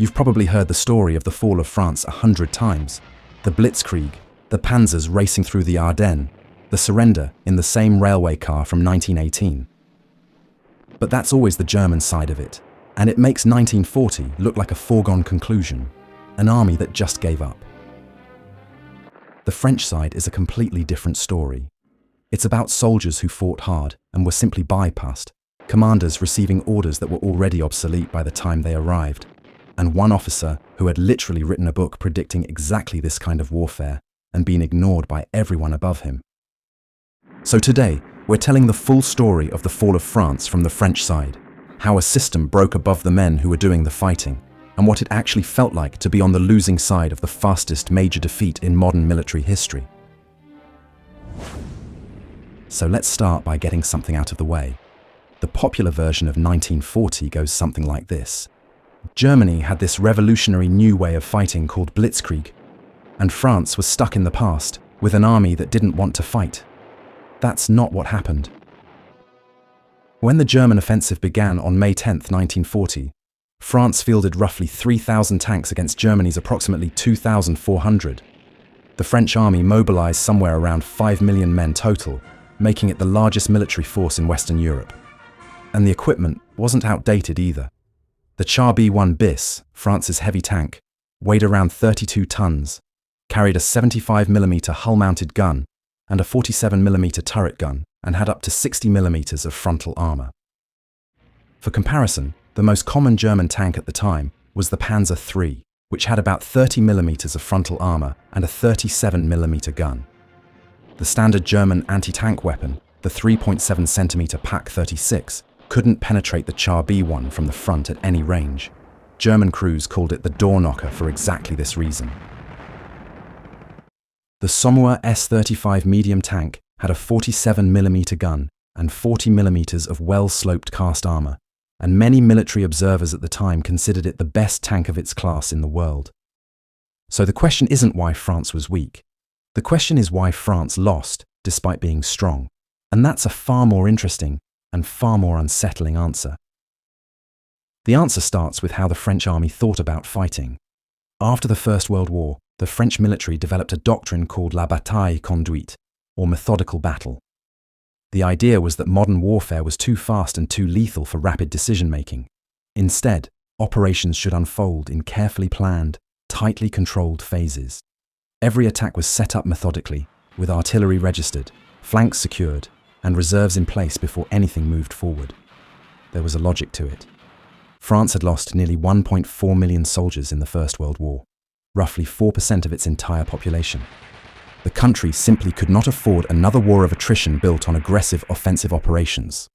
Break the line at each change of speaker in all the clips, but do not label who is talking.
You've probably heard the story of the fall of France 100 times. The blitzkrieg, the panzers racing through the Ardennes, the surrender in the same railway car from 1918. But that's always the German side of it, and it makes 1940 look like a foregone conclusion, an army that just gave up. The French side is a completely different story. It's about soldiers who fought hard and were simply bypassed, commanders receiving orders that were already obsolete by the time they arrived, and one officer who had literally written a book predicting exactly this kind of warfare and been ignored by everyone above him. So today, we're telling the full story of the fall of France from the French side, how a system broke above the men who were doing the fighting, and what it actually felt like to be on the losing side of the fastest major defeat in modern military history. So let's start by getting something out of the way. The popular version of 1940 goes something like this. Germany had this revolutionary new way of fighting called blitzkrieg, and France was stuck in the past with an army that didn't want to fight. That's not what happened. When the German offensive began on May 10, 1940, France fielded roughly 3,000 tanks against Germany's approximately 2,400. The French army mobilized somewhere around 5 million men total, making it the largest military force in Western Europe. And the equipment wasn't outdated either. The Char B1 bis, France's heavy tank, weighed around 32 tons, carried a 75mm hull-mounted gun and a 47mm turret gun, and had up to 60mm of frontal armor. For comparison, the most common German tank at the time was the Panzer III, which had about 30mm of frontal armor and a 37mm gun. The standard German anti-tank weapon, the 3.7cm Pak 36, couldn't penetrate the Char B1 from the front at any range. German crews called it the door knocker for exactly this reason. The Somua S35 medium tank had a 47mm gun and 40mm of well-sloped cast armor, and many military observers at the time considered it the best tank of its class in the world. So the question isn't why France was weak. The question is why France lost, despite being strong. And that's a far more interesting and far more unsettling answer. The answer starts with how the French army thought about fighting. After the First World War, the French military developed a doctrine called la bataille conduite, or methodical battle. The idea was that modern warfare was too fast and too lethal for rapid decision-making. Instead, operations should unfold in carefully planned, tightly controlled phases. Every attack was set up methodically, with artillery registered, flanks secured, and reserves in place before anything moved forward. There was a logic to it. France had lost nearly 1.4 million soldiers in the First World War, roughly 4% of its entire population. The country simply could not afford another war of attrition built on aggressive offensive operations.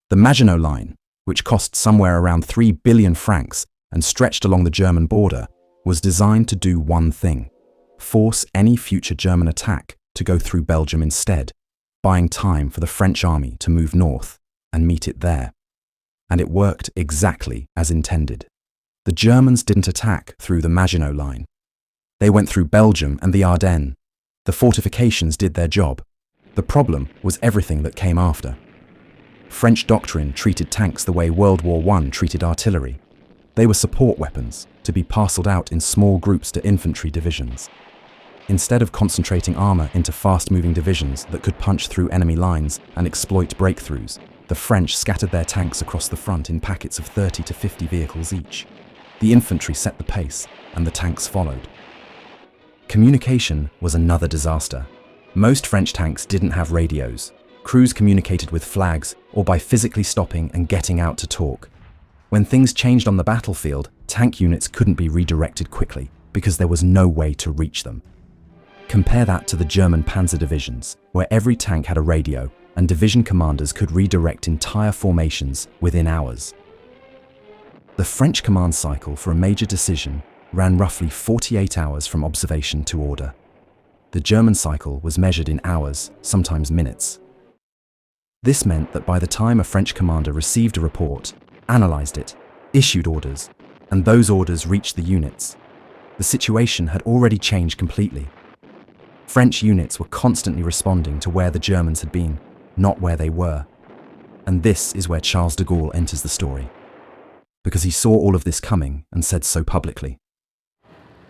The Maginot Line, which cost somewhere around 3 billion francs and stretched along the German border, was designed to do one thing: force any future German attack to go through Belgium instead, buying time for the French army to move north and meet it there. And it worked exactly as intended. The Germans didn't attack through the Maginot Line. They went through Belgium and the Ardennes. The fortifications did their job. The problem was everything that came after. French doctrine treated tanks the way World War I treated artillery. They were support weapons, to be parceled out in small groups to infantry divisions. Instead of concentrating armor into fast-moving divisions that could punch through enemy lines and exploit breakthroughs, the French scattered their tanks across the front in packets of 30 to 50 vehicles each. The infantry set the pace, and the tanks followed. Communication was another disaster. Most French tanks didn't have radios. Crews communicated with flags or by physically stopping and getting out to talk. When things changed on the battlefield, tank units couldn't be redirected quickly because there was no way to reach them. Compare that to the German panzer divisions, where every tank had a radio and division commanders could redirect entire formations within hours. The French command cycle for a major decision ran roughly 48 hours from observation to order. The German cycle was measured in hours, sometimes minutes. This meant that by the time a French commander received a report, analyzed it, issued orders, and those orders reached the units, the situation had already changed completely. French units were constantly responding to where the Germans had been, not where they were. And this is where Charles de Gaulle enters the story. because he saw all of this coming and said so publicly.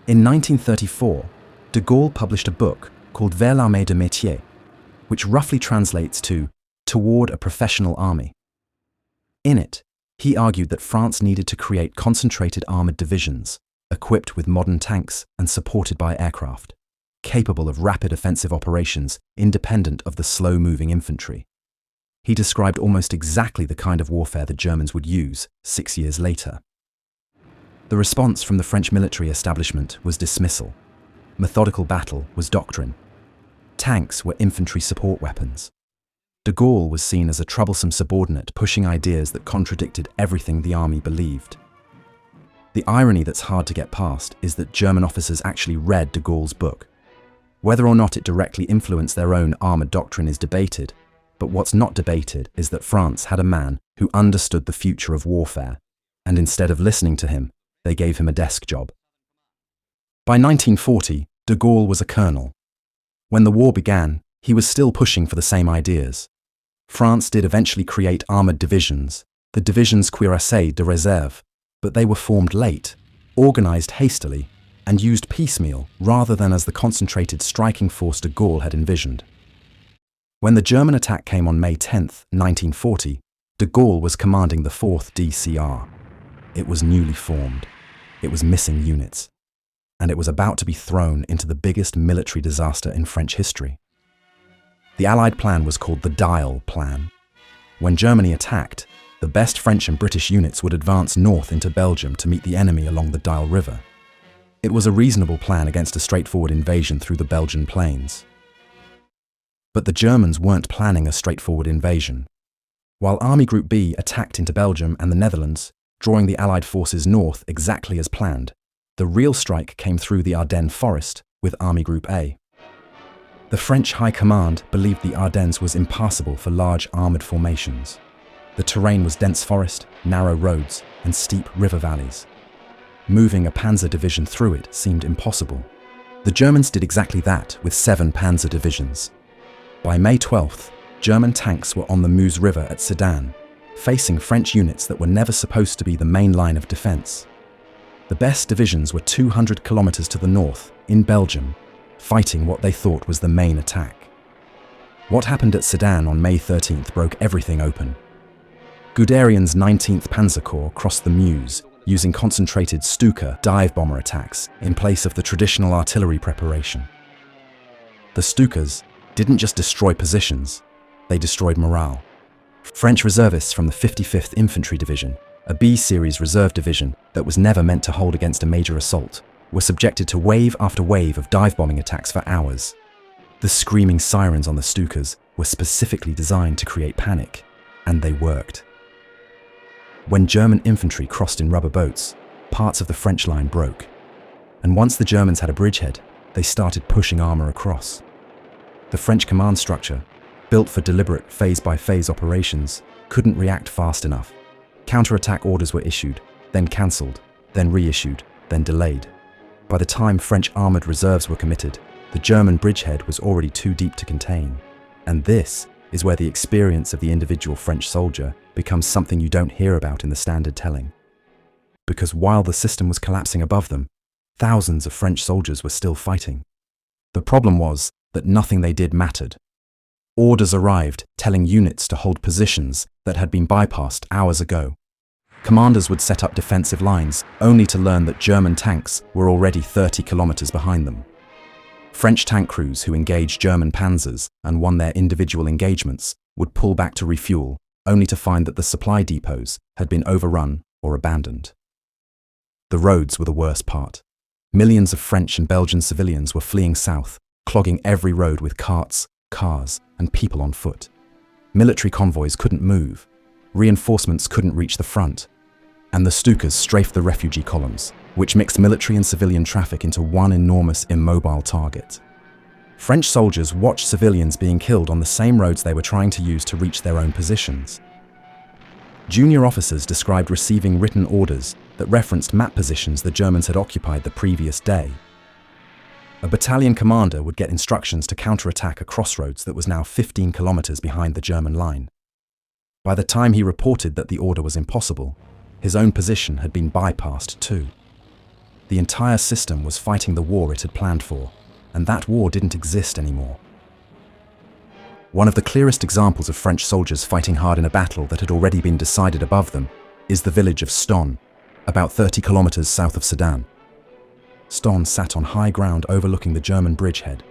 In 1934, de Gaulle published a book called Vers l'armée de métier, which roughly translates to Toward a Professional Army. In it, he argued that France needed to create concentrated armoured divisions, equipped with modern tanks and supported by aircraft, capable of rapid offensive operations independent of the slow-moving infantry. He described almost exactly the kind of warfare the Germans would use 6 years later. The response from the French military establishment was dismissal. Methodical battle was doctrine. Tanks were infantry support weapons. De Gaulle was seen as a troublesome subordinate pushing ideas that contradicted everything the army believed. The irony that's hard to get past is that German officers actually read de Gaulle's book. Whether or not it directly influenced their own armoured doctrine is debated, but what's not debated is that France had a man who understood the future of warfare, and instead of listening to him, they gave him a desk job. By 1940, de Gaulle was a colonel. When the war began, he was still pushing for the same ideas. France did eventually create armoured divisions, the divisions cuirassés de réserve, but they were formed late, organised hastily, and used piecemeal rather than as the concentrated striking force de Gaulle had envisioned. When the German attack came on May 10, 1940, de Gaulle was commanding the 4th DCR. It was newly formed, it was missing units, and it was about to be thrown into the biggest military disaster in French history. The Allied plan was called the Dial Plan. When Germany attacked, the best French and British units would advance north into Belgium to meet the enemy along the Dial River. It was a reasonable plan against a straightforward invasion through the Belgian plains. But the Germans weren't planning a straightforward invasion. While Army Group B attacked into Belgium and the Netherlands, drawing the Allied forces north exactly as planned, the real strike came through the Ardennes forest with Army Group A. The French High Command believed the Ardennes was impassable for large armoured formations. The terrain was dense forest, narrow roads, and steep river valleys. Moving a panzer division through it seemed impossible. The Germans did exactly that with 7 panzer divisions. By May 12th, German tanks were on the Meuse River at Sedan, facing French units that were never supposed to be the main line of defence. The best divisions were 200 kilometres to the north, in Belgium, fighting what they thought was the main attack. What happened at Sedan on May 13th broke everything open. Guderian's 19th Panzer Corps crossed the Meuse, using concentrated Stuka dive bomber attacks in place of the traditional artillery preparation. The Stukas didn't just destroy positions, they destroyed morale. French reservists from the 55th Infantry Division, a B-series reserve division that was never meant to hold against a major assault, were subjected to wave after wave of dive-bombing attacks for hours. The screaming sirens on the Stukas were specifically designed to create panic, and they worked. When German infantry crossed in rubber boats, parts of the French line broke. And once the Germans had a bridgehead, they started pushing armour across. The French command structure, built for deliberate phase-by-phase operations, couldn't react fast enough. Counter-attack orders were issued, then cancelled, then reissued, then delayed. By the time French armoured reserves were committed, the German bridgehead was already too deep to contain. And this is where the experience of the individual French soldier becomes something you don't hear about in the standard telling. Because while the system was collapsing above them, thousands of French soldiers were still fighting. The problem was that nothing they did mattered. Orders arrived telling units to hold positions that had been bypassed hours ago. Commanders would set up defensive lines, only to learn that German tanks were already 30 kilometers behind them. French tank crews who engaged German panzers and won their individual engagements would pull back to refuel, only to find that the supply depots had been overrun or abandoned. The roads were the worst part. Millions of French and Belgian civilians were fleeing south, clogging every road with carts, cars, and people on foot. Military convoys couldn't move, reinforcements couldn't reach the front, and the Stukas strafed the refugee columns, which mixed military and civilian traffic into one enormous immobile target. French soldiers watched civilians being killed on the same roads they were trying to use to reach their own positions. Junior officers described receiving written orders that referenced map positions the Germans had occupied the previous day. A battalion commander would get instructions to counterattack a crossroads that was now 15 kilometers behind the German line. By the time he reported that the order was impossible, his own position had been bypassed too. The entire system was fighting the war it had planned for, and that war didn't exist anymore. One of the clearest examples of French soldiers fighting hard in a battle that had already been decided above them is the village of Sedan, about 30 kilometers south of Sedan. Sedan sat on high ground overlooking the German bridgehead,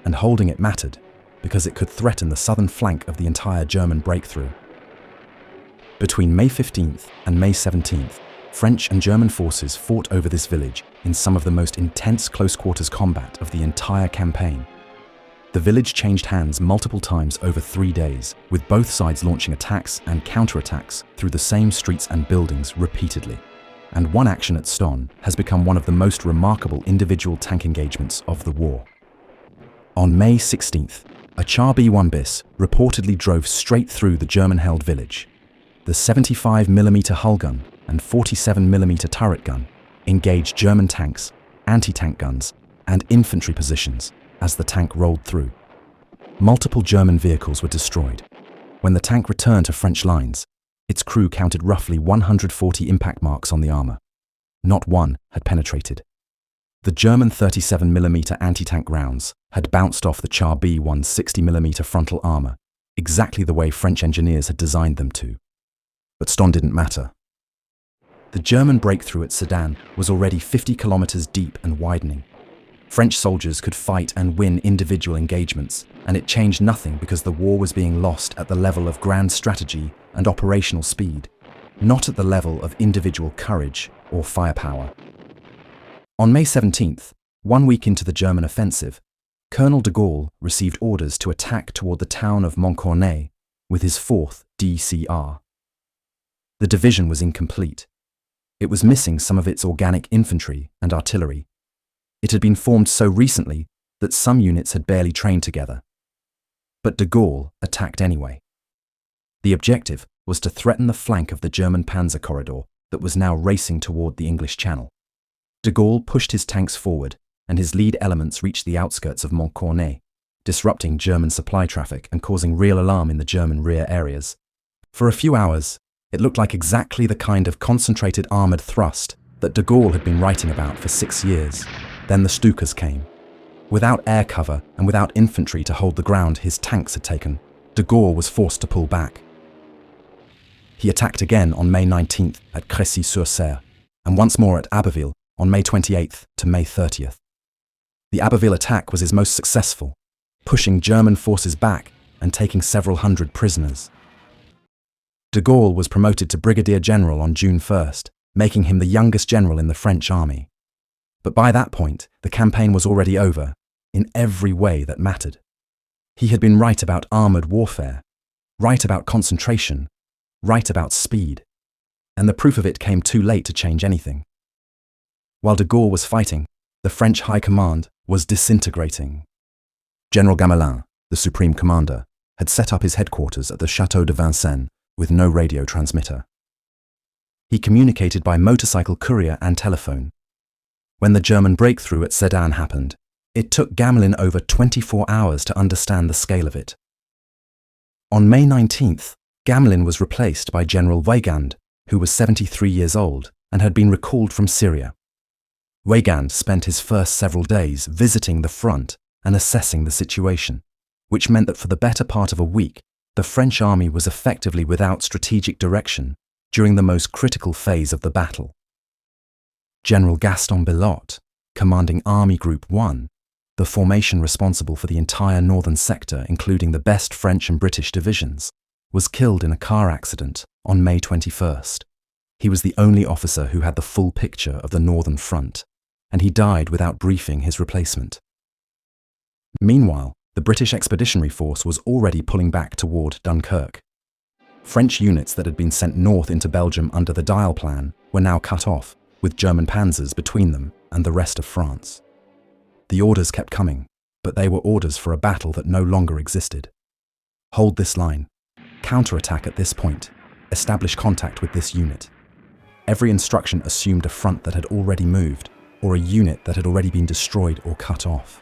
and holding it mattered because it could threaten the southern flank of the entire German breakthrough. Between May 15th and May 17th, French and German forces fought over this village in some of the most intense close-quarters combat of the entire campaign. The village changed hands multiple times over 3 days, with both sides launching attacks and counterattacks through the same streets and buildings repeatedly. And one action at Sedan has become one of the most remarkable individual tank engagements of the war. On May 16th, a Char B1 bis reportedly drove straight through the German-held village. The 75mm hull gun and 47mm turret gun engaged German tanks, anti-tank guns, and infantry positions as the tank rolled through. Multiple German vehicles were destroyed. When the tank returned to French lines, its crew counted roughly 140 impact marks on the armor. Not one had penetrated. The German 37mm anti-tank rounds had bounced off the Char B1's 60mm frontal armor, exactly the way French engineers had designed them to. But Sedan didn't matter. The German breakthrough at Sedan was already 50 kilometers deep and widening. French soldiers could fight and win individual engagements, and it changed nothing because the war was being lost at the level of grand strategy and operational speed, not at the level of individual courage or firepower. On May 17th, 1 week into the German offensive, Colonel de Gaulle received orders to attack toward the town of Montcornet with his 4th DCR. The division was incomplete. It was missing some of its organic infantry and artillery. It had been formed so recently that some units had barely trained together. But de Gaulle attacked anyway. The objective was to threaten the flank of the German panzer corridor that was now racing toward the English Channel. De Gaulle pushed his tanks forward, and his lead elements reached the outskirts of Montcornet, disrupting German supply traffic and causing real alarm in the German rear areas. For a few hours, it looked like exactly the kind of concentrated armoured thrust that de Gaulle had been writing about for 6 years. Then the Stukas came. Without air cover and without infantry to hold the ground his tanks had taken, de Gaulle was forced to pull back. He attacked again on May 19th at Crécy-sur-Serre, and once more at Abbeville on May 28th to May 30th. The Abbeville attack was his most successful, pushing German forces back and taking several hundred prisoners. De Gaulle was promoted to brigadier general on June 1st, making him the youngest general in the French army. But by that point, the campaign was already over, in every way that mattered. He had been right about armoured warfare, right about concentration, right about speed, and the proof of it came too late to change anything. While de Gaulle was fighting, the French High Command was disintegrating. General Gamelin, the supreme commander, had set up his headquarters at the Château de Vincennes with no radio transmitter. He communicated by motorcycle courier and telephone. When the German breakthrough at Sedan happened, it took Gamelin over 24 hours to understand the scale of it. On May 19th, Gamelin was replaced by General Weygand, who was 73 years old and had been recalled from Syria. Weygand spent his first several days visiting the front and assessing the situation, which meant that for the better part of a week, the French army was effectively without strategic direction during the most critical phase of the battle. General Gaston Bilotte, commanding Army Group 1, the formation responsible for the entire northern sector, including the best French and British divisions, was killed in a car accident on May 21st. He was the only officer who had the full picture of the northern front, and he died without briefing his replacement. Meanwhile, the British Expeditionary Force was already pulling back toward Dunkirk. French units that had been sent north into Belgium under the Dial Plan were now cut off, with German panzers between them and the rest of France. The orders kept coming, but they were orders for a battle that no longer existed. Hold this line. Counterattack at this point. Establish contact with this unit. Every instruction assumed a front that had already moved, or a unit that had already been destroyed or cut off.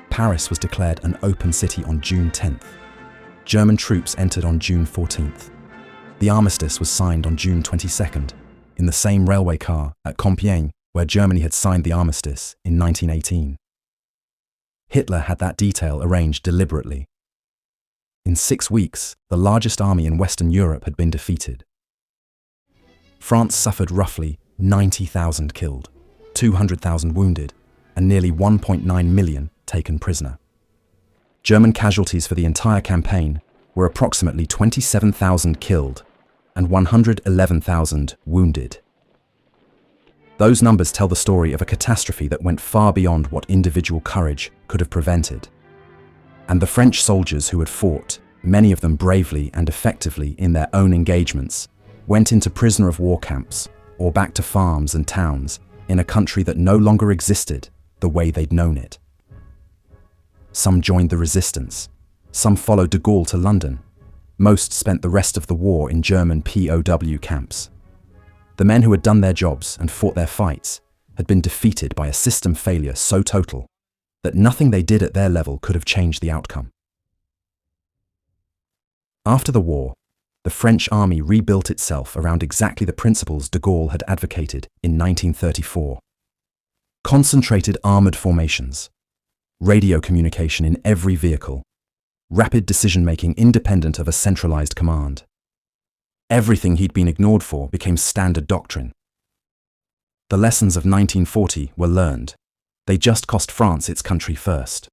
Paris was declared an open city on June 10th. German troops entered on June 14th. The armistice was signed on June 22nd, in the same railway car at Compiègne where Germany had signed the armistice in 1918. Hitler had that detail arranged deliberately. In 6 weeks, the largest army in Western Europe had been defeated. France suffered roughly 90,000 killed, 200,000 wounded, and nearly 1.9 million taken prisoner. German casualties for the entire campaign were approximately 27,000 killed and 111,000 wounded. Those numbers tell the story of a catastrophe that went far beyond what individual courage could have prevented. And the French soldiers who had fought, many of them bravely and effectively in their own engagements, went into prisoner of war camps or back to farms and towns in a country that no longer existed the way they'd known it. Some joined the resistance. Some followed de Gaulle to London. Most spent the rest of the war in German POW camps. The men who had done their jobs and fought their fights had been defeated by a system failure so total that nothing they did at their level could have changed the outcome. After the war, the French army rebuilt itself around exactly the principles de Gaulle had advocated in 1934. Concentrated armoured formations, radio communication in every vehicle, rapid decision-making independent of a centralised command. Everything he'd been ignored for became standard doctrine. The lessons of 1940 were learned. They just cost France its country first.